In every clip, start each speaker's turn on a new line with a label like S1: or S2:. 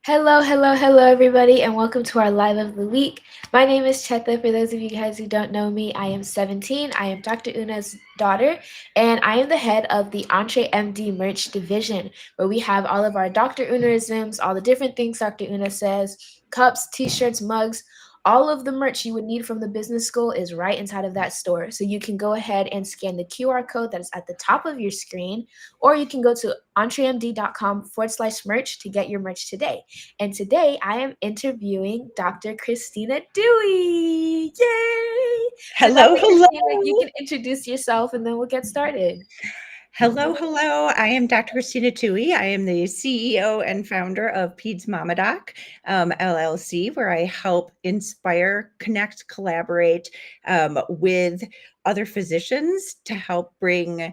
S1: Hello, hello, hello, everybody, and welcome to our Live of the Week. My name is Chetha. For those of you guys who don't know me, I am 17. I am Dr. Una's daughter, and I am the head of the Entre MD merch division, where we have all of our Dr. Unaisms, all the different things Dr. Una says, cups, t shirts, mugs. All of the merch you would need from the business school is right inside of that store. So you can go ahead and scan the QR code that is at the top of your screen, or you can go to entremd.com/merch to get your merch today. And today I am interviewing Dr. Christina Dewey. Yay! So,
S2: Hello,
S1: Dr. Christina, you
S2: hello.
S1: can introduce yourself and then we'll get started.
S2: Hello. I am Dr. Christina Tui. I am the CEO and founder of Peds Mama Doc LLC, where I help inspire, connect, collaborate with other physicians to help bring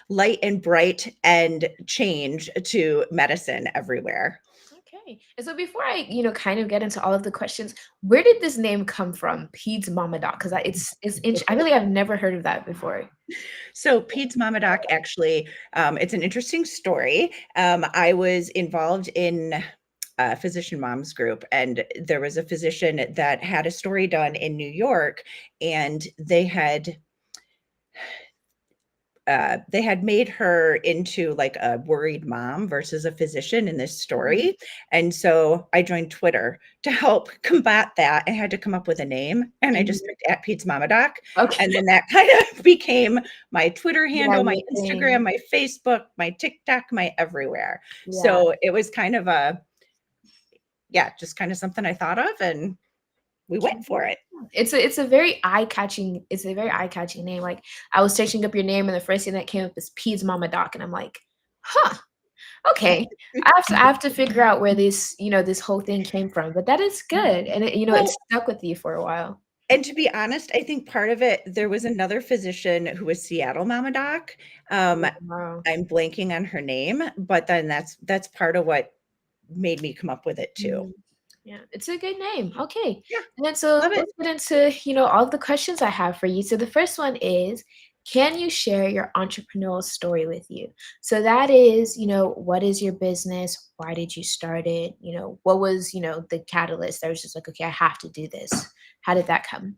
S2: light and bright and change to medicine everywhere.
S1: Okay. And so before I, kind of get into all of the questions, where did this name come from? Peds Mama Doc, because I really have never heard of that before.
S2: So Peds Mama Doc actually, it's an interesting story. I was involved in a physician moms group, and there was a physician that had a story done in New York, and they had made her into like a worried mom versus a physician in this
S1: Mhm.
S2: story. And so I joined Twitter to help combat that. I had to come up with a name, and I just
S1: Mhm.
S2: picked at Pete's Mama Doc.
S1: Okay.
S2: And then that kind of became my Twitter
S1: Yeah,
S2: handle, my
S1: your
S2: Instagram,
S1: thing.
S2: my Facebook, my TikTok, my everywhere.
S1: Yeah.
S2: So it was kind of yeah, just kind of something I thought of, and we went for it.
S1: It's a very eye-catching name. Like, I was searching up your name and the first thing that came up is Peds Mama Doc, and I'm like, huh, okay. I have to figure out where this whole thing came from. But that is good. And it
S2: Well,
S1: stuck with you for a while.
S2: and to be honest, I think part of it, there was another physician who was Seattle Mama Doc. Um,
S1: Oh, wow.
S2: I'm blanking on her name, but then that's part of what made me come up with it too.
S1: Mhm. Yeah, it's a good name. Okay.
S2: Yeah,
S1: And then so
S2: love it.
S1: let's get into all of the questions I have for you. So the first one is, can you share your entrepreneurial story with you? So that is, what is your business? Why did you start it? What was, the catalyst that was just like, okay, I have to do this. How did that come?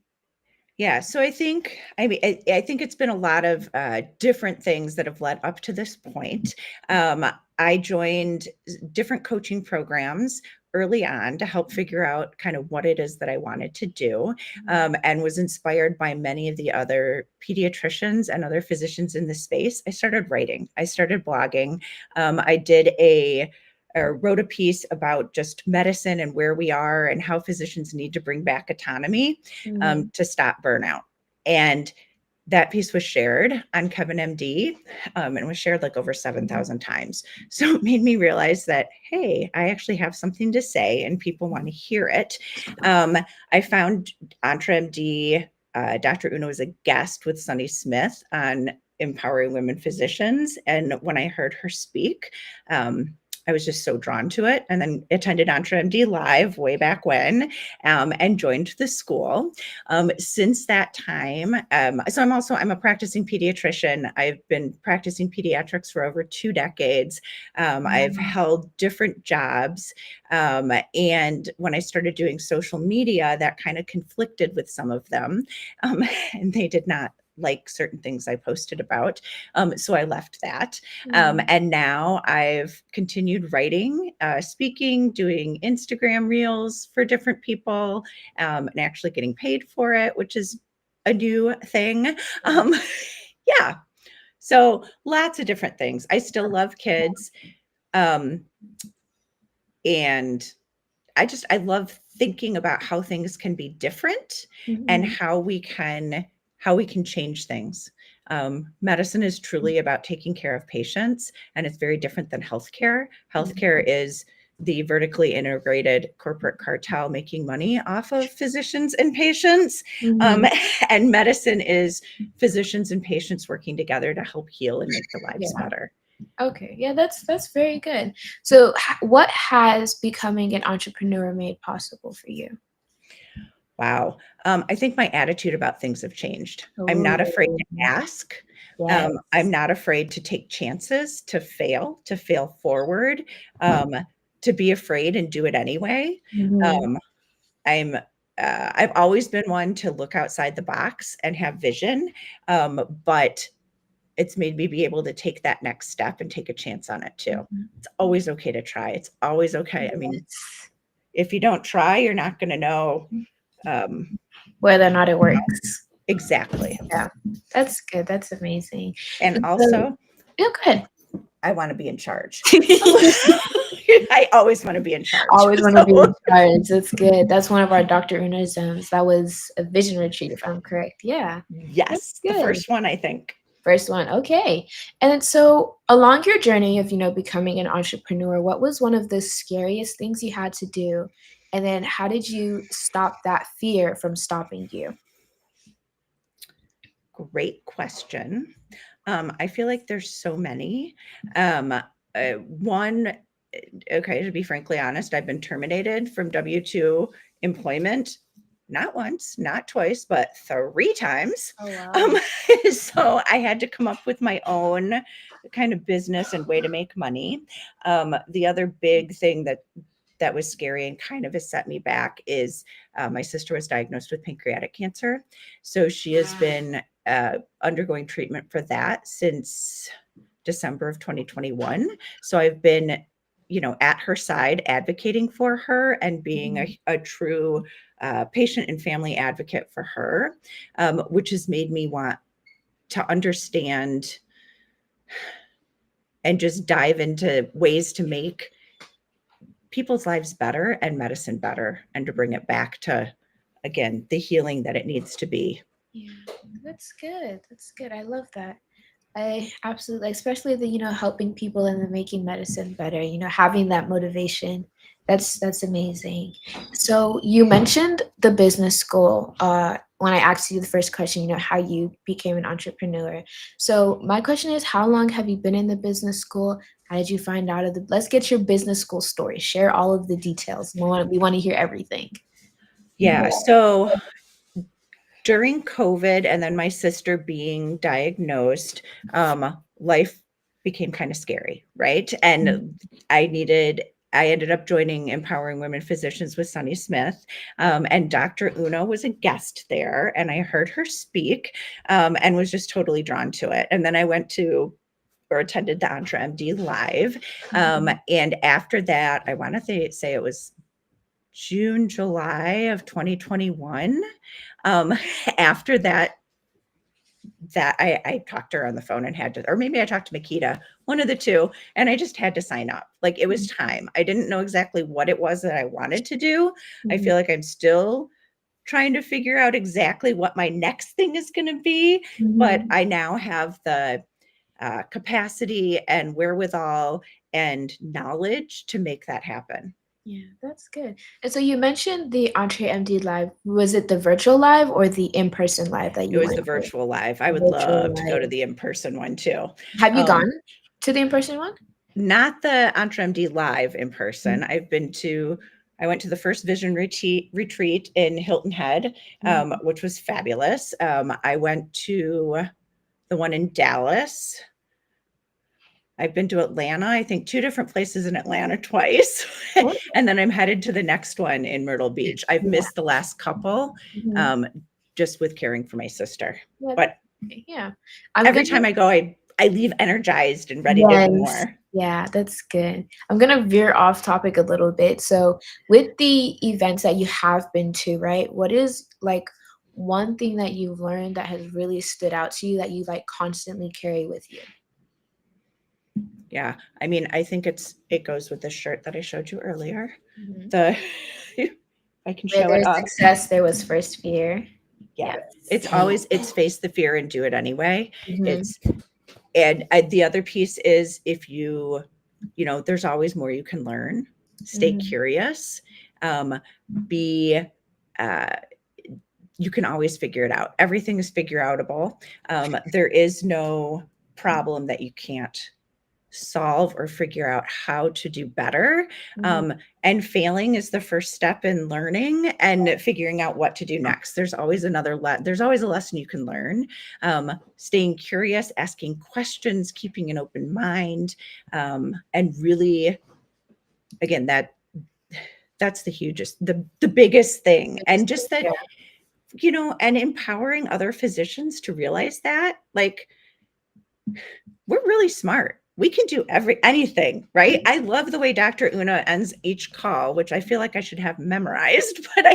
S2: Yeah, so I think it's been a lot of different things that have led up to this point. I joined different coaching programs early on to help figure out kind of what it is that I wanted to do,
S1: Mhm.
S2: and was inspired by many of the other pediatricians and other physicians in the space. I started writing, I started blogging. I did a or wrote a piece about just medicine and where we are and how physicians need to bring back autonomy
S1: Mhm.
S2: to stop burnout. And that piece was shared on Kevin MD, and was shared like over 7,000 times. So it made me realize that, hey, I actually have something to say and people want to hear it. I found Entre MD, Dr. Una was a guest with Sunny Smith on Empowering Women Physicians. And when I heard her speak, I was just so drawn to it, and then attended Entre MD Live way back when, and joined the school. Since that time, so I'm a practicing pediatrician. I've been practicing pediatrics for over 2 decades. I've
S1: Mhm.
S2: held different jobs, and when I started doing social media, that kind of conflicted with some of them, um, and they did not like certain things I posted about. So I left that.
S1: Mhm.
S2: And now I've continued writing, speaking, doing Instagram reels for different people, and actually getting paid for it, which is a new thing.
S1: Yeah.
S2: Um, yeah. So lots of different things. I still love kids. Um, and I love thinking about how things can be different and
S1: Mhm.
S2: how we can change things. Medicine is truly about taking care of patients, and it's very different than healthcare. Healthcare is the vertically integrated corporate cartel making money off of physicians and patients. Um,
S1: Mhm.
S2: and medicine is physicians and patients working together to help heal and make their lives
S1: Yeah.
S2: better.
S1: Okay, yeah, that's very good. So, what has becoming an entrepreneur made possible for you?
S2: Wow. I think my attitude about things have changed. I'm not afraid
S1: Oh,
S2: to ask. I'm
S1: Yes.
S2: not afraid to take chances, to fail forward, um, to be afraid and do it anyway.
S1: Mhm.
S2: Um, I'm I've always been one to look outside the box and have vision, but it's made me be able to take that next step and take a chance on it too.
S1: Mhm.
S2: It's always okay to try. It's always okay. I mean,
S1: Yes.
S2: if you don't try, you're not going to know. Um,
S1: Whether or not it works.
S2: exactly.
S1: Yeah. That's good. That's amazing.
S2: And
S1: And so
S2: also,
S1: yeah, go ahead.
S2: I want to be in charge. So I always want to be in charge.
S1: Always want to be
S2: So
S1: in charge. That's good. That's one of our Dr. Una's that was a vision retreat, if I'm correct. Yeah. That's
S2: yes, the
S1: good.
S2: first one, I think.
S1: First one. Okay. And then so along your journey of, becoming an entrepreneur, what was one of the scariest things you had to do? And then how did you stop that fear from stopping you?
S2: Great question. I feel like there's so many. One, okay, to be frankly honest, I've been terminated from W-2 employment, not once, not twice, but 3 times.
S1: Oh
S2: Um,
S1: wow.
S2: so I had to come up with my own kind of business and way to make money. The other big thing that was scary and kind of has set me back is my sister was diagnosed with pancreatic cancer. So she has been undergoing treatment for that since December of 2021. So I've been, at her side, advocating for her and being
S1: Mhm.
S2: a true patient and family advocate for her, which has made me want to understand and just dive into ways to make people's lives better and medicine better and to bring it back to, again, the healing that it needs to be.
S1: Yeah, that's good. That's good. I love that. I absolutely, especially the helping people and the making medicine better. Having that motivation. That's amazing. So you mentioned the business school. When I asked you the first question, how you became an entrepreneur. So my question is, how long have you been in the business school? How did you find out of the? Let's get your business school story. Share all of the details. We want to hear everything.
S2: Yeah. So during COVID and then my sister being diagnosed, life became kind of scary, right? And I ended up joining Empowering Women Physicians with Sunny Smith. And Dr. Uno was a guest there, and I heard her speak and was just totally drawn to it. And then I went to or attended the Entre MD Live.
S1: Mhm.
S2: And after that, I want to say it was June, July of 2021. Um, after that I talked to her on the phone and had to, or maybe I talked to Makita, one of the two, and I just had to sign up. Like it was time. I didn't know exactly what it was that I wanted to do. I
S1: Mhm.
S2: feel like I'm still trying to figure out exactly what my next thing is going to be, but
S1: Mhm.
S2: I now have the capacity and wherewithal and knowledge to make that happen.
S1: Yeah, that's good. And so you mentioned the Entree MD live. Was it the virtual live or the in-person live that
S2: It
S1: you
S2: was
S1: went
S2: the
S1: to?
S2: virtual live. I
S1: The
S2: would
S1: virtual
S2: love to go to
S1: live.
S2: the in-person one too.
S1: Have you
S2: Um,
S1: gone to the in-person one?
S2: Not the Entre MD live in
S1: Mhm.
S2: person. I went to the first Vision retreat in Hilton Head,
S1: Mhm.
S2: which was fabulous. I went to the one in Dallas. I've been to Atlanta, I think 2 different places in Atlanta twice,
S1: Oh,
S2: and then I'm headed to the next one in Myrtle Beach. I've
S1: yeah.
S2: missed the last couple,
S1: Mhm.
S2: um, just with caring for my sister,
S1: Yeah, that's
S2: but
S1: okay. Yeah. I'm
S2: every
S1: gonna
S2: time I go, I leave energized and ready to do
S1: Yes.
S2: more.
S1: Yeah, that's good. I'm gonna veer off topic a little bit. So, with the events that you have been to, right? What is like one thing that you've learned that has really stood out to you that you like constantly carry with you?
S2: Yeah, I mean, I think it goes with the shirt that I showed you earlier.
S1: Mhm.
S2: The I can
S1: Where
S2: show it
S1: there's
S2: up.
S1: success, there was first fear.
S2: Yeah.
S1: Yes.
S2: It's face the fear and do it anyway.
S1: Mhm.
S2: It's and the other piece is if there's always more you can learn. Stay
S1: Mhm.
S2: curious. Um, be uh, you can always figure it out. Everything is figure outable. There is no problem that you can't solve or figure out how to do better.
S1: Mhm.
S2: Um, and failing is the first step in learning and figuring out what to do next. There's always there's always a lesson you can learn. Staying curious, asking questions, keeping an open mind, and really, again, that's the hugest, the biggest thing. And just that,
S1: Yeah.
S2: and empowering other physicians to realize that, like, we're really smart. We can do anything, right? I love the way Dr. Una ends each call, which I feel like I should have memorized, but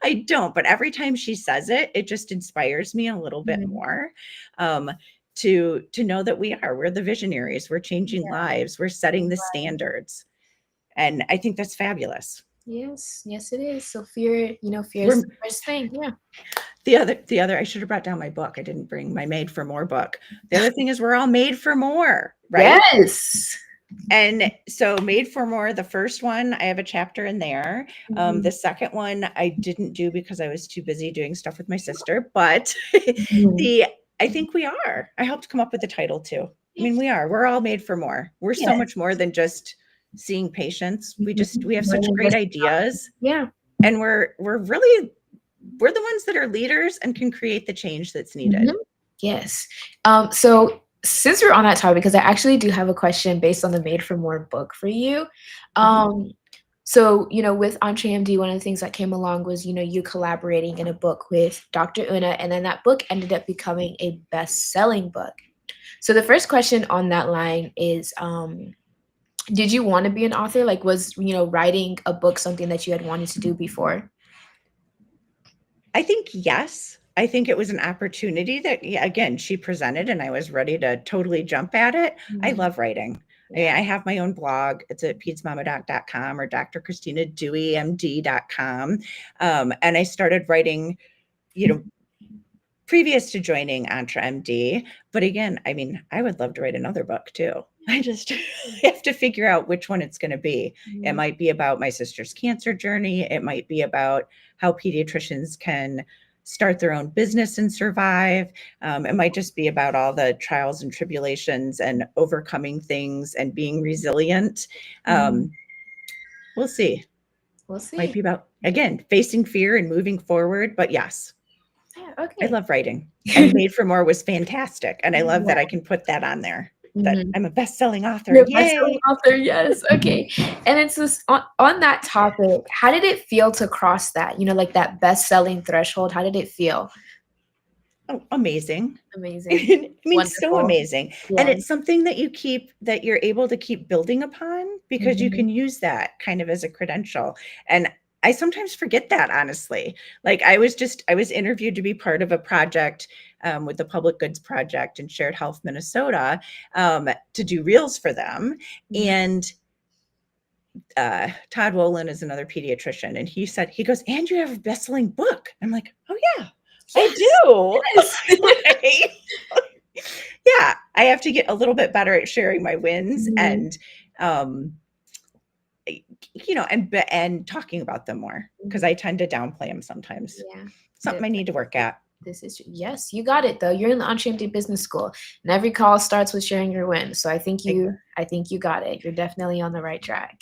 S2: I don't. But every time she says it, it just inspires me a little bit
S1: Mhm.
S2: more. Um, to know that we're the visionaries, we're changing lives, we're setting the standards. And I think that's fabulous.
S1: Yes, yes, it is. So fear, fear is
S2: We're
S1: the first thing. Yeah.
S2: the other I should have brought down my book. I didn't bring my Made for More book. The other thing is we're all made for more, right?
S1: Yes.
S2: And so Made for More, the first one, I have a chapter in there. The
S1: Mhm.
S2: second one I didn't do because I was too busy doing stuff with my sister, but
S1: Mhm.
S2: the I think we are. I helped come up with the title too. I mean, we are. We're all made for more. We're so
S1: Yes.
S2: much more than just seeing patients.
S1: Mhm.
S2: We have
S1: More
S2: such
S1: than
S2: great
S1: just
S2: ideas,
S1: yeah.
S2: and we're the ones that are leaders and can create the change that's
S1: Mhm.
S2: needed.
S1: Yes. So since we're on that topic, because I actually do have a question based on the Made for More book for you.
S2: Mhm.
S1: Um, so, with Entree MD, one of the things that came along was, you collaborating in a book with Dr. Una, and then that book ended up becoming a best-selling book. So the first question on that line is, did you want to be an author? Like, was, writing a book something that you had wanted to do before?
S2: I think yes. I think it was an opportunity that, yeah, again, she presented and I was ready to totally jump at it. I
S1: Mhm.
S2: love writing.
S1: Yeah.
S2: I have my own blog. It's at pedsmamadoc.com or drchristinadewey.md.com. And I started writing, you know, previous to joining Entre MD. But again, I mean, I would love to write another book too. I just have to figure out which one it's going to be. It
S1: Mhm.
S2: might be about my sister's cancer journey. It might be about how pediatricians can start their own business and survive. It might just be about all the trials and tribulations and overcoming things and being resilient.
S1: Mhm.
S2: Um, we'll see.
S1: We'll
S2: Might
S1: see.
S2: be about, again, facing fear and moving forward. But yes,
S1: Yeah,
S2: I
S1: okay.
S2: love writing, and Made for More was fantastic, and I love
S1: Yeah.
S2: that I can put that on there, that
S1: Mhm.
S2: I'm a best-selling author,
S1: You're a best-selling
S2: yay!
S1: author, yes, okay. And it's just on that topic, how did it feel to cross that, like that best-selling threshold? How did it feel?
S2: Oh, amazing.
S1: Amazing.
S2: I mean, so
S1: Wonderful.
S2: amazing, and
S1: Yeah.
S2: it's something that you're able to keep building upon because you
S1: Mhm.
S2: can use that kind of as a credential, and I sometimes forget that, honestly. Like, I was interviewed to be part of a project, with the Public Goods Project in Shared Health, Minnesota, to do reels for them,
S1: Mhm.
S2: and Todd Wolin is another pediatrician, and he goes, "And you have a best-selling book." I'm like, "Oh yeah, I
S1: Yes,
S2: do."
S1: yes.
S2: Right? Yeah, I have to get a little bit better at sharing my wins
S1: Mhm.
S2: and, um, and talking about them more because
S1: Mhm.
S2: I tend to downplay them sometimes.
S1: Yeah.
S2: Something I need to work at.
S1: This is yes, you got it though. You're in the Unchained Business School, and every call starts with sharing your wins. So
S2: I,
S1: I think you got it. You're definitely on the right track.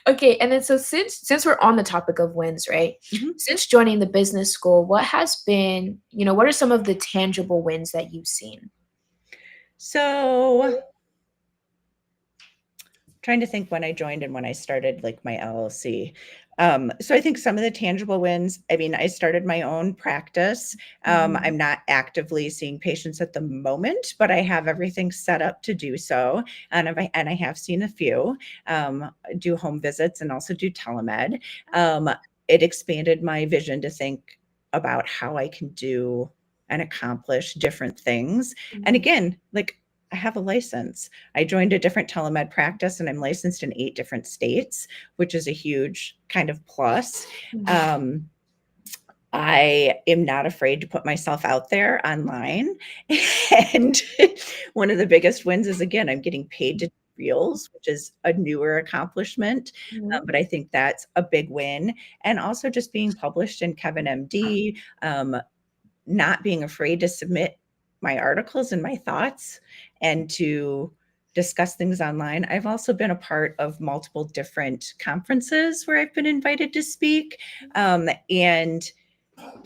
S1: Okay, and then so since we're on the topic of wins, right?
S2: mhm.
S1: Since joining the business school, what has been, what are some of the tangible wins that you've seen?
S2: So trying to think when I joined and when I started like my LLC. So I think some of the tangible wins, I mean, I started my own practice.
S1: Mhm.
S2: I'm not actively seeing patients at the moment, but I have everything set up to do so. And I have seen a few, do home visits and also do telemed. Um, it expanded my vision to think about how I can do and accomplish different things. And
S1: Mhm.
S2: again, like, I have a license. I joined a different telemed practice and I'm licensed in 8 different states, which is a huge kind of plus.
S1: Mhm.
S2: Um, I am not afraid to put myself out there online. And one of the biggest wins is, again, I'm getting paid to do reels, which is a newer accomplishment.
S1: Mhm.
S2: But I think that's a big win. And also just being published in Kevin MD, not being afraid to submit my articles and my thoughts and to discuss things online. I've also been a part of multiple different conferences where I've been invited to speak, and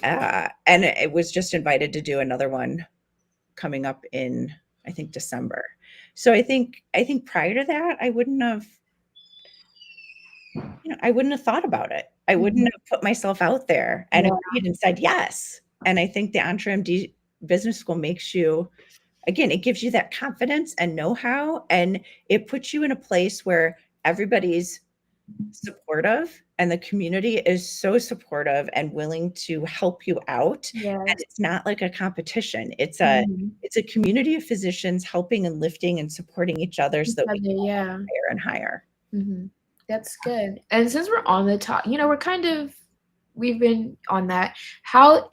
S2: it was just invited to do another one coming up in, I think, December. So I think prior to that, I wouldn't have thought about it. I wouldn't
S1: Mhm.
S2: have put myself out there and
S1: Yeah.
S2: agreed and said yes. And I think the EntreMD Business School makes you, again, it gives you that confidence and know-how, and it puts you in a place where everybody's supportive and the community is so supportive and willing to help you out, and
S1: Yes.
S2: it's not like a competition.
S1: Mhm.
S2: It's a community of physicians helping and lifting and supporting each other
S1: Each
S2: so that we
S1: other,
S2: go
S1: yeah.
S2: higher and higher.
S1: Mhm. That's good. And since we're on the top, we're kind of we've been on that. What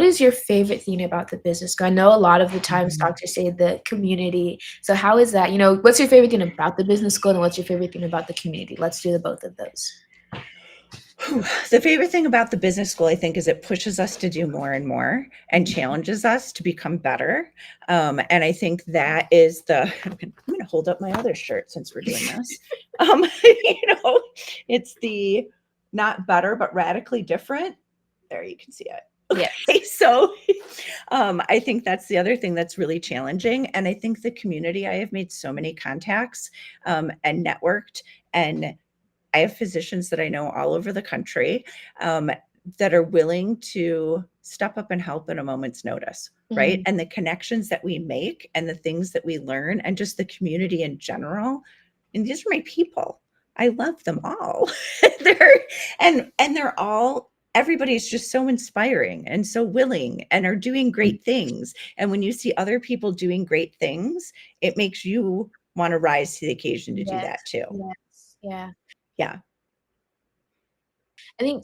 S1: is your favorite thing about the business school? I know a lot of the times
S2: Mhm.
S1: doctors say the community. So how is that? What's your favorite thing about the business school and what's your favorite thing about the community? Let's do the both of those.
S2: Whew. The favorite thing about the business school, I think, is it pushes us to do more and more and challenges us to become better. And I think that is I'm going to hold up my other shirt since we're doing this. It's the not better, but radically different. There, you can see it.
S1: Yes.
S2: Okay, so I think that's the other thing that's really challenging. And I think the community, I have made so many contacts and networked, and I have physicians that I know all over the country um, that are willing to step up and help at a moment's notice, right?
S1: Mhm.
S2: And the connections that we make and the things that we learn and just the community in general. And these are my people. I love them all. they're and they're all everybody's just so inspiring and so willing and are doing great things. And when you see other people doing great things, it makes you want to rise to the occasion to do
S1: Yes.
S2: that too.
S1: Yes. Yeah.
S2: Yeah.
S1: I think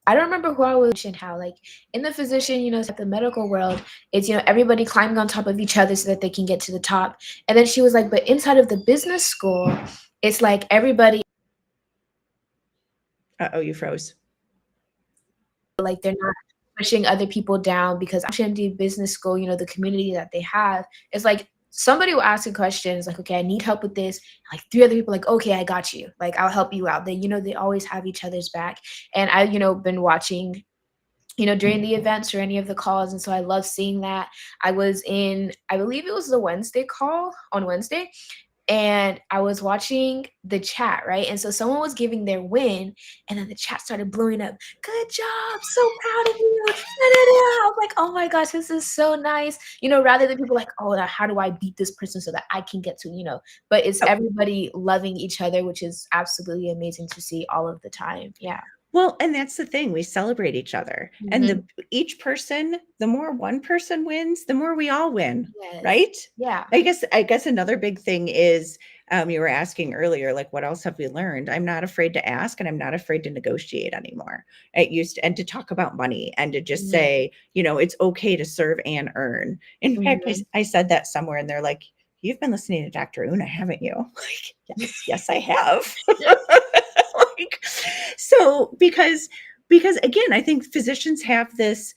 S1: I don't remember who I was and how like in the physician, at the medical world, it's everybody climbing on top of each other so that they can get to the top. And then she was like, but inside of the business school, it's like everybody
S2: Uh-oh, you froze.
S1: like they're not pushing other people down because HMD Business School, the community that they have is like somebody will ask a question, it's like, okay, I need help with this. Like three other people, like, okay, I got you. Like I'll help you out. They always have each other's back. And I, been watching during the events or any of the calls. And so I love seeing that. I was in, I believe it was the Wednesday call on Wednesday, and I was watching the chat, right? And so someone was giving their win, and then the chat started blowing up. Good job, so proud of you. Da, da, da. I was like, oh my gosh, this is so nice. Rather than people like, oh, now how do I beat this person so that I can get to. But it's
S2: Oh,
S1: everybody loving each other, which is absolutely amazing to see all of the time. Yeah.
S2: well, and that's the thing, we celebrate each other, and
S1: Hmm.
S2: the each person, the more one person wins, the more we all win,
S1: Yes.
S2: right?
S1: Yeah.
S2: I guess another big thing is, you were asking earlier, like, what else have we learned? I'm not afraid to ask, and I'm not afraid to negotiate anymore. It used and to talk about money and to just
S1: Mhm.
S2: say, it's okay to serve and earn. In fact,
S1: Mhm.
S2: I said that somewhere, and they're like, "You've been listening to Dr. Una, haven't you?" Like, "Yes, yes, I have." Like, so because again, I think physicians have this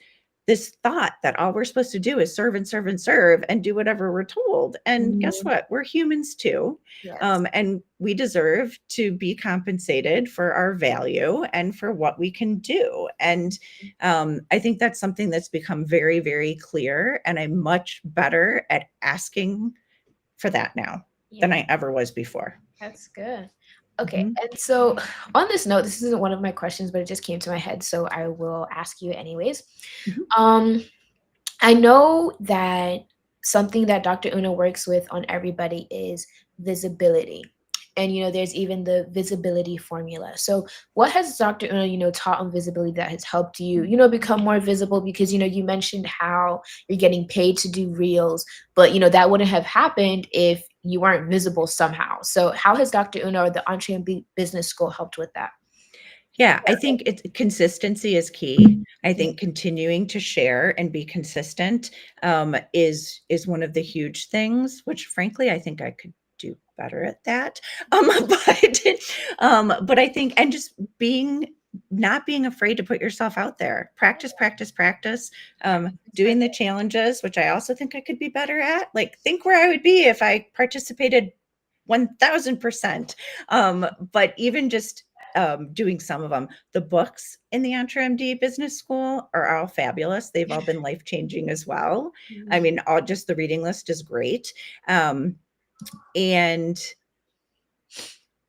S2: thought that all we're supposed to do is serve and serve and serve and do whatever we're told. And guess
S1: Mhm.
S2: what? We're humans too.
S1: Yes.
S2: And we deserve to be compensated for our value and for what we can do. And I think that's something that's become very, very clear. And I'm much better at asking for that now than
S1: Yeah,
S2: I ever was before.
S1: that's good. Okay,
S2: Mhm,
S1: and so on this note, this isn't one of my questions, but it just came to my head, so I will ask you anyways.
S2: mhm.
S1: Um, I know that something that Dr. Una works with on everybody is visibility. And there's even the visibility formula. So what has Dr. Una, taught on visibility that has helped you, become more visible? Because you mentioned how you're getting paid to do reels, but that wouldn't have happened if you weren't visible somehow. So how has Dr. Una or the Entree and Business School helped with that?
S2: Yeah, I think it's consistency is key. I
S1: Mm,
S2: think continuing to share and be consistent is one of the huge things, which frankly I think I could do better at that. But I think and just not being afraid to put yourself out there. Practice, practice, practice. Doing the challenges, which I also think I could be better at. Like, think where I would be if I participated 1000%. But even just doing some of them, the books in the EntreMD Business School are all fabulous. They've all been life changing as well. I
S1: Mhm.
S2: mean, all just the reading list is great. And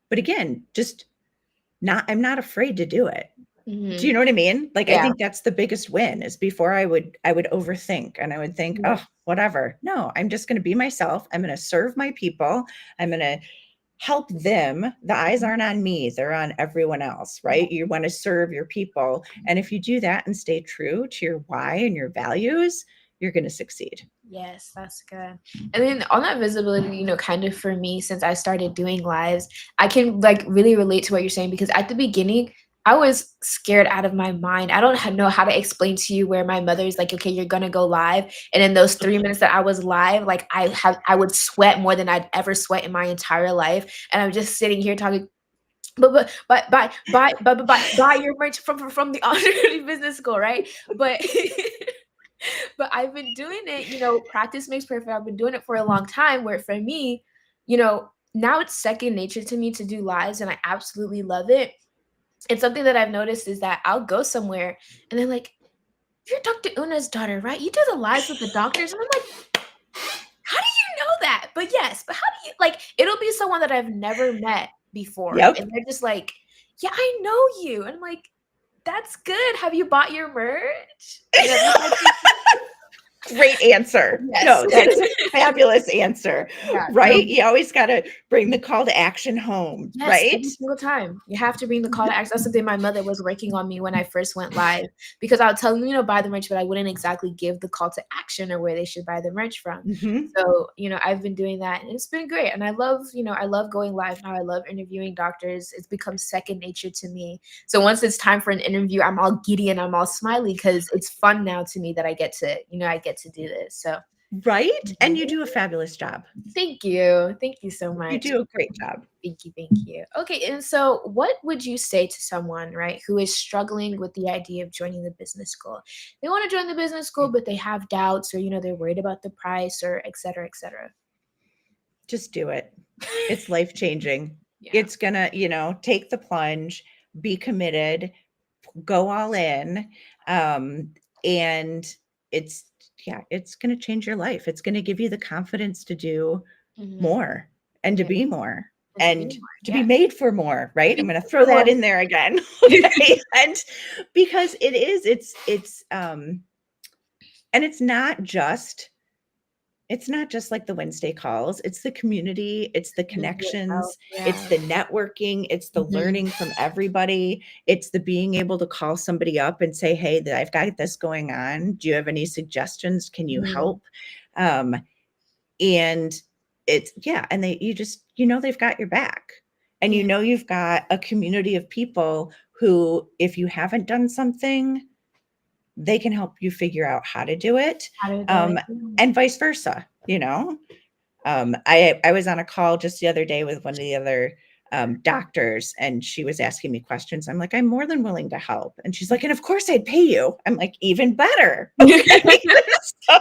S2: but again, just not I'm not afraid to do it. Do you
S1: Mhm.
S2: know what I mean? Like, I
S1: Yeah.
S2: think that's the biggest win is before I would overthink and I would think,
S1: Yeah.
S2: oh, whatever. No, I'm just going to be myself. I'm going to serve my people. I'm going to help them. The eyes
S1: Mhm.
S2: aren't on me, they're on everyone else,
S1: Yeah.
S2: right? You want to serve your people. And if you do that and stay true to your why and your values, you're going to succeed.
S1: Yes, that's good. And then on that visibility, kind of for me, since I started doing lives, I can like really relate to what you're saying because at the beginning, I was scared out of my mind. I don't know how to explain to you where my mother's like, okay, you're gonna go live, and in those 3 minutes that I was live, like I would sweat more than I'd ever sweat in my entire life, and I'm just sitting here talking. But buy your merch from the Honorary Business School, right? But but I've been doing it, practice makes perfect. I've been doing it for a long time where for me, now it's second nature to me to do lives and I absolutely love it. And something that I've noticed is that I'll go somewhere and they're like, "You're Dr. Una's daughter, right? You do the lives with the doctors." And I'm like, "How do you know that?" But yes, but how do you like it'll be someone that I've never met before
S2: Yep.
S1: and they're just like, "Yeah, I know you." And I'm like, "That's good. Have you bought your merch?" That's like
S2: Great answer.
S1: yes.
S2: No, that's a fabulous answer,
S1: Yeah, no.
S2: right? You always got to bring the call to action home,
S1: Yes,
S2: right?
S1: every single time. You have to bring the call to action. That's something my mother was working on me when I first went live because I would tell them, buy the merch, but I wouldn't exactly give the call to action or where they should buy the merch from.
S2: Hmm.
S1: So, I've been doing that and it's been great. And I love going live now. I love interviewing doctors. It's become second nature to me. So once it's time for an interview, I'm all giddy and I'm all smiley because it's fun now to me that I get to do this. So
S2: Right? And you do a fabulous job.
S1: thank you. Thank you so
S2: You
S1: much.
S2: do a great job.
S1: Thank you, thank you. Okay, and so what would you say to someone, right, who is struggling with the idea of joining the business school? They want to join the business school, but they have doubts or, they're worried about the price or et cetera, et cetera.
S2: Just do it. It's life changing.
S1: Yeah.
S2: It's gonna, take the plunge, be committed, go all in. And it's, yeah, it's gonna change your life. It's gonna give you the confidence to do
S1: Mhm.
S2: more and to
S1: Yeah,
S2: be more
S1: and to be
S2: and
S1: more.
S2: to be
S1: Yeah.
S2: made for more, right? I'm
S1: Be
S2: gonna throw
S1: more.
S2: that in there again. Okay. And because it's and it's not just like the Wednesday calls. It's the community, it's the
S1: Community itself.
S2: connections, it's
S1: Yeah.
S2: the networking, it's the
S1: Mhm.
S2: learning from everybody, it's the being able to call somebody up and say, "Hey, that I've got this going on. Do you have any suggestions? Can you
S1: Mhm.
S2: help?" Um, and it's yeah, and you just they've got your back. And
S1: Yeah.
S2: you've got a community of people who, if you haven't done something, they can help you figure out how to do it.
S1: How to do
S2: Um,
S1: it. Yeah.
S2: and vice versa. I was on a call just the other day with one of the other doctors, and she was asking me questions. I'm like, I'm more than willing to help. And she's like, and of course I'd pay you. I'm like, even better. Okay. So,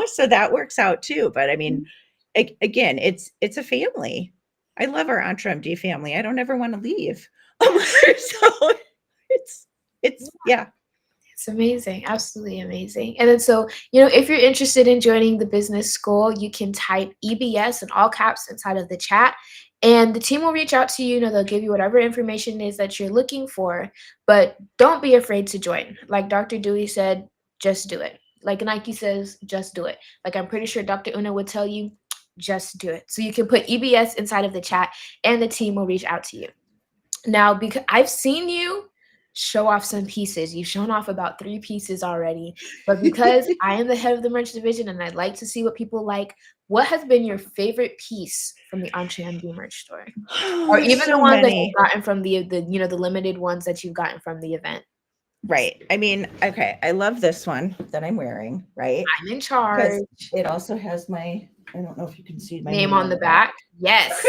S2: so that works out too. But I mean, again, it's a family. I love our EntreMD family. I don't ever want to leave.
S1: Yeah.
S2: So it's yeah.
S1: It's amazing, absolutely amazing. And then so, if you're interested in joining the business school, you can type EBS in all caps inside of the chat, and the team will reach out to you. They'll give you whatever information it is that you're looking for, but don't be afraid to join. Like Dr. Dewey said, just do it. Like Nike says, just do it. Like I'm pretty sure Dr. Una would tell you, just do it. So you can put EBS inside of the chat, and the team will reach out to you. Now, because I've seen you show off some pieces, you've shown off about 3 pieces already, but because I am the head of the merch division and I'd like to see what people like, what has been your favorite piece from the EntreMD merch store?
S2: Oh,
S1: Or
S2: there's
S1: even the
S2: so
S1: ones that
S2: many.
S1: you've gotten from the limited ones that you've gotten from the event.
S2: Right. I mean, okay, I love this one that I'm wearing, right?
S1: I'm in
S2: Because
S1: charge.
S2: it also has I don't know if you can see my
S1: Name
S2: name
S1: on
S2: on
S1: the
S2: the back.
S1: back. Yes.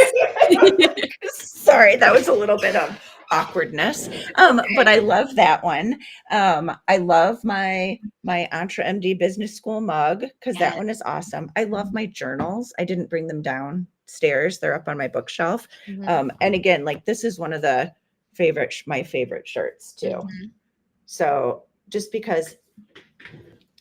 S2: Sorry, that was a little bit of awkwardness. But I
S1: Okay.
S2: love that one. I love my Entre MD Business School mug because that
S1: Yes.
S2: one is awesome. I love
S1: Mhm.
S2: my journals. I didn't bring them downstairs; they're up on my bookshelf.
S1: Mhm.
S2: And again, like this is one of the my favorite shirts too.
S1: Mhm.
S2: So just because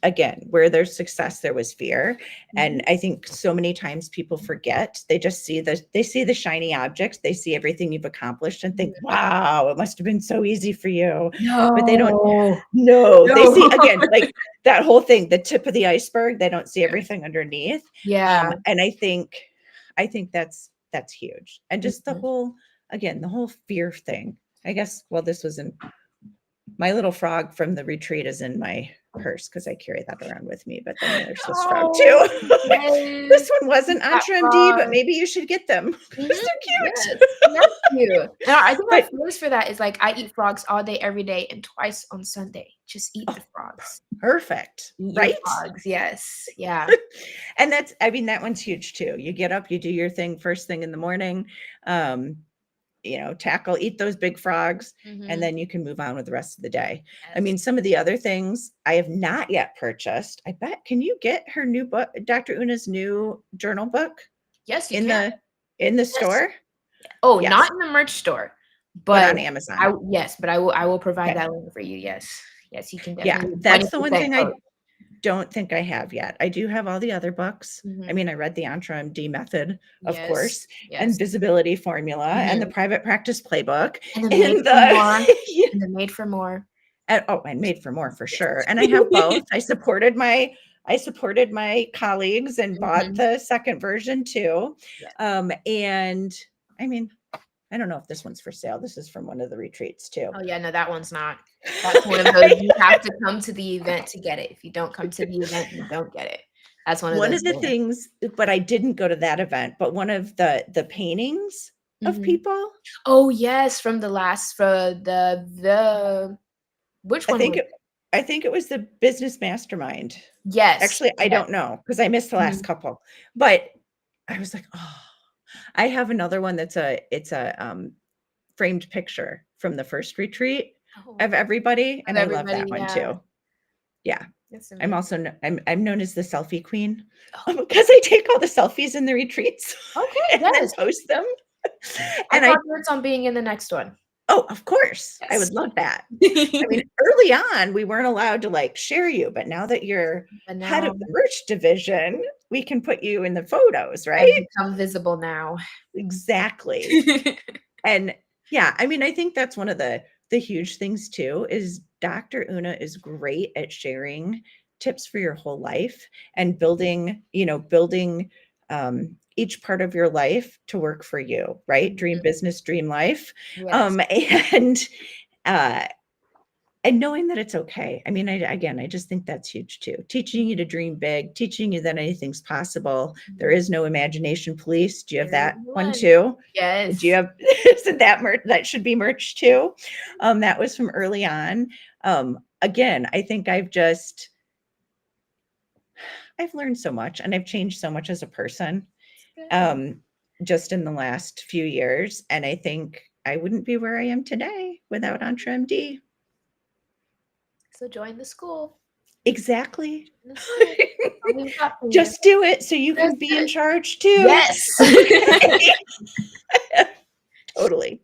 S2: again, where there's success, there was fear. And
S1: Mhm.
S2: I think so many times people forget. They just see the shiny objects, they see everything you've accomplished and think,
S1: Mhm.
S2: wow, it must have been so easy for you. But they don't
S1: No.
S2: know. They
S1: No.
S2: see again, like that whole thing, the tip of the iceberg, they don't see everything underneath.
S1: Yeah.
S2: And I think that's huge. And just the
S1: Mhm.
S2: whole, again, the whole fear thing. I guess, well, this was in my little frog from the retreat is in my purse because I carry that around with me. But then there's this frog
S1: Oh,
S2: too.
S1: yes.
S2: This one wasn't
S1: That
S2: Entre MD, but
S1: frog.
S2: maybe you should get them
S1: Mhm.
S2: because they're cute.
S1: Yes. That's cute. And I think our
S2: But
S1: phrase for that is like, I eat frogs all day, every day, and twice on Sunday. Just eat
S2: oh,
S1: the frogs.
S2: perfect,
S1: Eat your
S2: right?
S1: frogs. Yes. Yeah.
S2: And that's, I mean, that one's huge too. You get up, you do your thing first thing in the morning. Um, eat those big frogs, and
S1: Mhm.
S2: then you can move on with the rest of the day. I
S1: Yes.
S2: mean, some of the other things I have not yet purchased. I bet, can you get her new book, Dr. Una's new journal book
S1: Yes, you
S2: in
S1: can.
S2: the
S1: Yes.
S2: store?
S1: Oh,
S2: Yes,
S1: not in the merch store,
S2: but
S1: but
S2: on Amazon.
S1: yes, but I will provide
S2: Okay.
S1: that link for you. Yes. Yes, you can
S2: Yeah,
S1: definitely
S2: that's the one
S1: 20%
S2: thing
S1: code.
S2: I don't think I have yet. I do have all the other books. I
S1: Mhm.
S2: mean, I read the Entra MD method, of
S1: Yes.
S2: course, and
S1: Yes.
S2: visibility formula and the
S1: Mhm.
S2: private practice playbook
S1: And the made
S2: and
S1: for more.
S2: the
S1: And the made for more.
S2: and made for more for
S1: Yes.
S2: sure. And I have both. I supported my colleagues and bought
S1: Mhm.
S2: the second version too.
S1: Yes.
S2: And I mean, I don't know if this one's for sale. This is from one of the retreats too.
S1: Oh, yeah, no, that one's not. That's one of those you have to come to the event to get it. If you don't come to the event, you don't get it. That's one of
S2: One
S1: those
S2: of the
S1: things.
S2: things, but I didn't go to that event, but one of the paintings of
S1: Mhm.
S2: people,
S1: Oh, yes, from the last for the which
S2: I
S1: one
S2: think
S1: was
S2: it
S1: it?
S2: I think it was the business mastermind.
S1: Yes,
S2: Actually, I
S1: yes.
S2: don't know because I missed the last
S1: Mhm.
S2: couple. But I was like, "Oh." I have another one it's a framed picture from the first retreat
S1: Oh,
S2: of everybody,
S1: of
S2: and I love
S1: everybody,
S2: that one
S1: yeah.
S2: too. Yeah.
S1: That's
S2: I'm
S1: amazing.
S2: also I'm known as the selfie queen,
S1: Oh,
S2: because I take all the selfies in the retreats
S1: okay,
S2: and then
S1: yes.
S2: post them.
S1: I
S2: And I
S1: congrats on being in the next one.
S2: oh, of course, I
S1: Yes.
S2: would love that. I mean, early on, we weren't allowed to, like, share you, but now that you're
S1: But
S2: head of
S1: now
S2: the merch division, we can put you in the photos,
S1: I've
S2: right?
S1: become visible now.
S2: Exactly. And yeah, I mean, I think that's one of the huge things too is Dr. Una is great at sharing tips for your whole life and building each part of your life to work for you, right? Dream
S1: Mhm.
S2: business, dream life.
S1: Yes.
S2: And uh and knowing that it's okay. I mean, I just think that's huge too. Teaching you to dream big, teaching you that anything's possible. There
S1: Mhm.
S2: is no imagination police. Do you have
S1: There is
S2: that one
S1: one.
S2: too? Do you
S1: Yes.
S2: have isn't that merch that should be merch too? That was from early on. Again, I think I've learned so much and I've changed so much as a person
S1: It's good.
S2: um, just in the last few years. And I think I wouldn't be where I am today without Entre MD.
S1: So join the school.
S2: Exactly.
S1: Join the school. All we've got for you.
S2: Just do it so you
S1: Just
S2: can be
S1: do
S2: in
S1: it.
S2: charge too.
S1: Yes.
S2: Okay. Totally.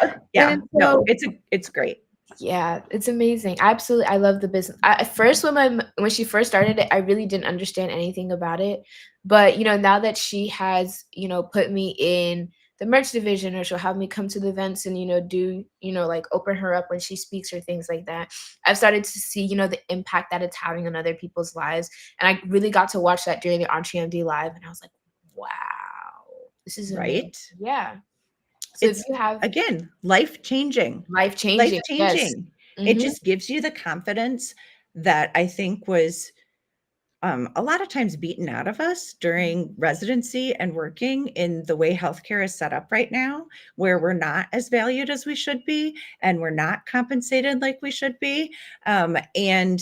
S1: Okay,
S2: Yeah.
S1: and
S2: No,
S1: so
S2: it's great.
S1: yeah, it's amazing. Absolutely, I love the business. At first, when she first started it, I really didn't understand anything about it. But now that she has put me in the merch division, or she'll have me come to the events and do like open her up when she speaks or things like that. I've started to see the impact that it's having on other people's lives, and I really got to watch that during the Auntie MD live, and I was like, wow, this is amazing.
S2: Right?
S1: Yeah. So if
S2: It's
S1: you have
S2: again, life changing.
S1: life
S2: Life
S1: changing, yes.
S2: changing. It
S1: Mhm.
S2: just gives you the confidence that I think was a lot of times beaten out of us during residency and working in the way healthcare is set up right now, where we're not as valued as we should be and we're not compensated like we should be. And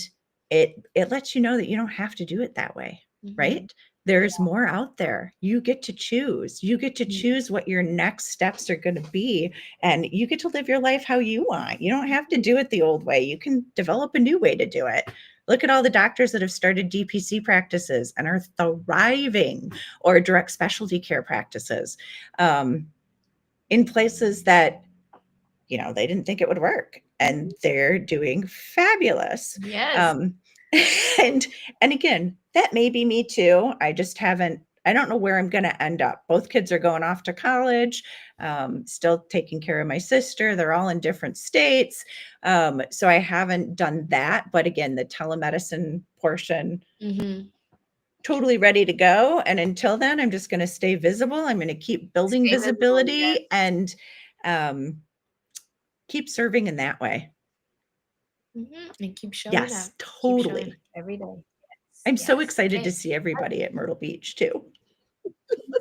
S2: it lets you know that you don't have to do it that way,
S1: Mhm.
S2: right? there's more out there. You get to choose. You get to
S1: Mhm.
S2: choose what your next steps are going to be, and you get to live your life how you want. You don't have to do it the old way. You can develop a new way to do it. Look at all the doctors that have started DPC practices and are thriving, or direct specialty care practices, in places that they didn't think it would work,
S1: Mhm.
S2: and they're doing fabulous.
S1: Yes.
S2: Um, and again, that may be me too. I don't know where I'm going to end up. Both kids are going off to college, still taking care of my sister. They're all in different states. So I haven't done that. But again, the telemedicine portion,
S1: Mm-hmm.
S2: totally ready to go. And until then, I'm just going to stay visible. I'm going to keep building
S1: Stay visible. Yes.
S2: visibility and um, keep serving in that way.
S1: And keep showing up.
S2: Yes,
S1: Keep showing up
S2: totally.
S1: every day. Yes.
S2: I'm so
S1: Yes.
S2: excited to
S1: Okay.
S2: see everybody at Myrtle Beach too.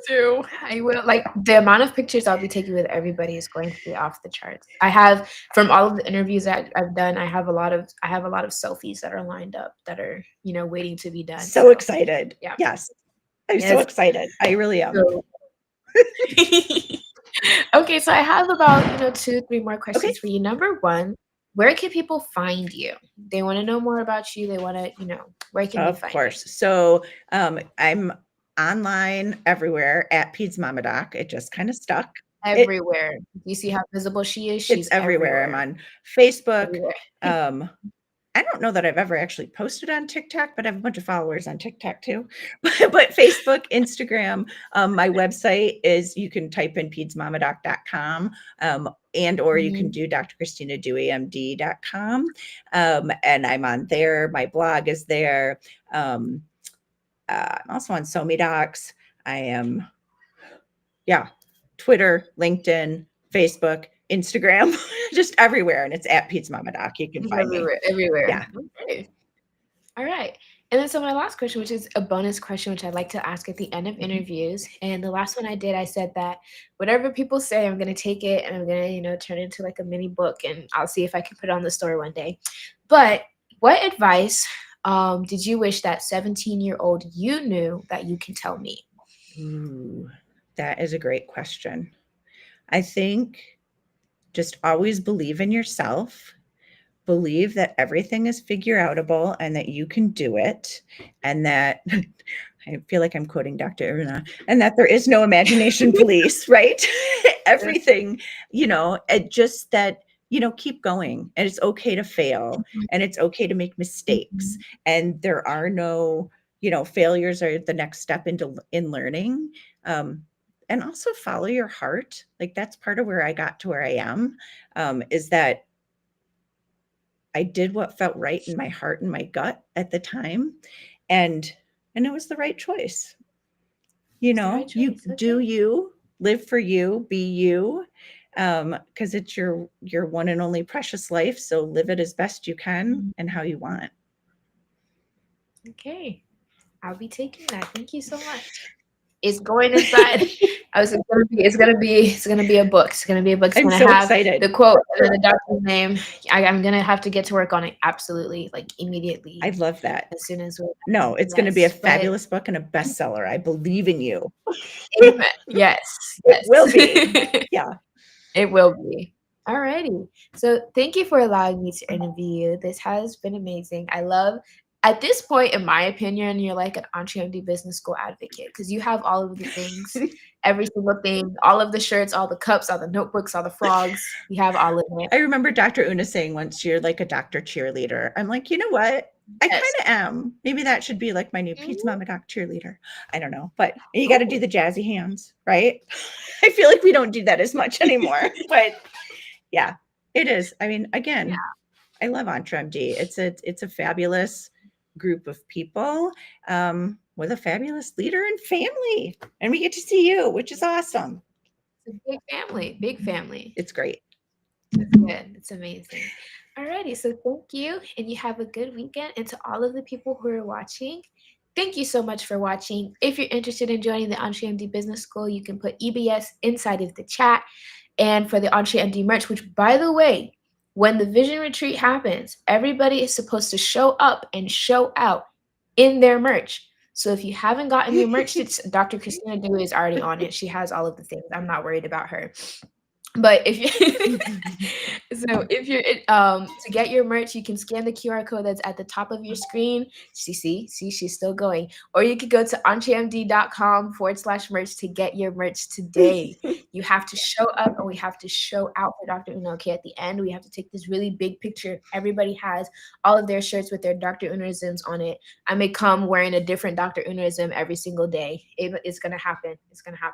S1: Do. I will. Like the amount of pictures I'll be taking with everybody is going to be off the charts. I have from all of the interviews that I've done, I have a lot of selfies that are lined up that are waiting to be done.
S2: So
S1: So
S2: excited.
S1: yeah.
S2: Yes. I'm so
S1: Yes.
S2: excited. I really am.
S1: So okay, so I have about 2, 3 more
S2: Okay.
S1: questions for you. Number one, where can people find you? They want to know more about you. They want to, where can they
S2: Of
S1: find you?
S2: course. So I'm online everywhere at Peds Mama Doc. It just kind of stuck. It
S1: Everywhere. You see how visible she is?
S2: it's
S1: She's
S2: everywhere. I'm
S1: everywhere.
S2: on Facebook.
S1: Everywhere.
S2: Um, I don't know that I've ever actually posted on TikTok, but I have a bunch of followers on TikTok too. But Facebook, Instagram, my website is, you can type in pedsmamadoc.com, and or you can
S1: Mhm.
S2: do drchristinadeweyMD.com. And I'm on there. My blog is there. Um, I'm also on SoMeDocs. I am, yeah, Twitter, LinkedIn, Facebook, Instagram, just everywhere. And it's at pedsmamadoc. You can
S1: She's
S2: find me.
S1: everywhere, everywhere.
S2: Yeah.
S1: Okay. All right. And then so my last question, which is a bonus question, which I like to ask at the end of
S2: Mhm.
S1: interviews. And the last one I did, I said that whatever people say, I'm gonna take it and I'm gonna, turn it into like a mini book and I'll see if I can put it on the store one day. But what advice did you wish that 17-year-old you knew that you can tell me?
S2: Ooh, that is a great question. I think just always believe in yourself, believe that everything is figure outable and that you can do it, and that I feel like I'm quoting Dr. Irna, and that there is no imagination police, right? Everything, it just that, keep going, and it's okay to fail, and it's okay to make mistakes,
S1: Mhm.
S2: and there are no, failures are the next step in learning. And also follow your heart. Like, that's part of where I got to where I am, is that I did what felt right in my heart and my gut at the time, and it was the right choice.
S1: It's the right
S2: You
S1: choice.
S2: do
S1: Okay.
S2: you, live for you, be you, because it's your one and only precious life, so live it as best you can and how you want.
S1: Okay. I'll be taking that. Thank you so much. It's going inside. I was it's gonna be a book. It's gonna be a book. It's
S2: I'm
S1: gonna
S2: so
S1: have the
S2: excited.
S1: quote and then the doctor's name. I'm gonna have to get to work on it absolutely, like
S2: I
S1: immediately
S2: love that.
S1: as soon as we're
S2: No,
S1: done.
S2: it's gonna be a
S1: Yes. But
S2: fabulous book and a bestseller. I believe in you.
S1: amen. Yes,
S2: It will be.
S1: yes.
S2: Yeah.
S1: It will be. Alrighty. So thank you for allowing me to interview you. This has been amazing. I love at this point, in my opinion, you're like an Entree MD Business School advocate because you have all of the things, every single thing, all of the shirts, all the cups, all the notebooks, all the frogs. You have all of it.
S2: I remember Dr. Una saying once, "You're like a doctor cheerleader." I'm like, you know what? I kind
S1: Yes.
S2: of am. Maybe that should be like my new Pizza
S1: Mhm.
S2: Mama Doc cheerleader. I don't know, but you got to do
S1: Ooh.
S2: the jazzy hands, right? I feel like we don't do that as much anymore, but yeah, it is. I mean, again,
S1: Yeah.
S2: I love EntreMD. It's a fabulous group of people, with a fabulous leader and family, and we get to see you, which is awesome.
S1: It's a big family. Big family.
S2: It's great.
S1: It's good. It's amazing. Alrighty, so thank you, and you have a good weekend. And to all of the people who are watching, thank you so much for watching. If you're interested in joining the Entree MD Business School, you can put EBS inside of the chat. And for the Entree MD merch, which by the way, when the vision retreat happens, everybody is supposed to show up and show out in their merch. So if you haven't gotten your merch, it's Dr. Christina Dewey is already on it. She has all of the things. I'm not worried about her. But if you so if you're to get your merch, you can scan the QR code that's at the top of your screen. See, she's still going. Or you could go to entremd.com/merch to get your merch today. You have to show up and we have to show out for Dr. Una. Okay, at the end, we have to take this really big picture. Everybody has all of their shirts with their Dr. Unaisms on it. I may come wearing a different Dr. Unaism every single day. It's gonna happen. It's gonna happen.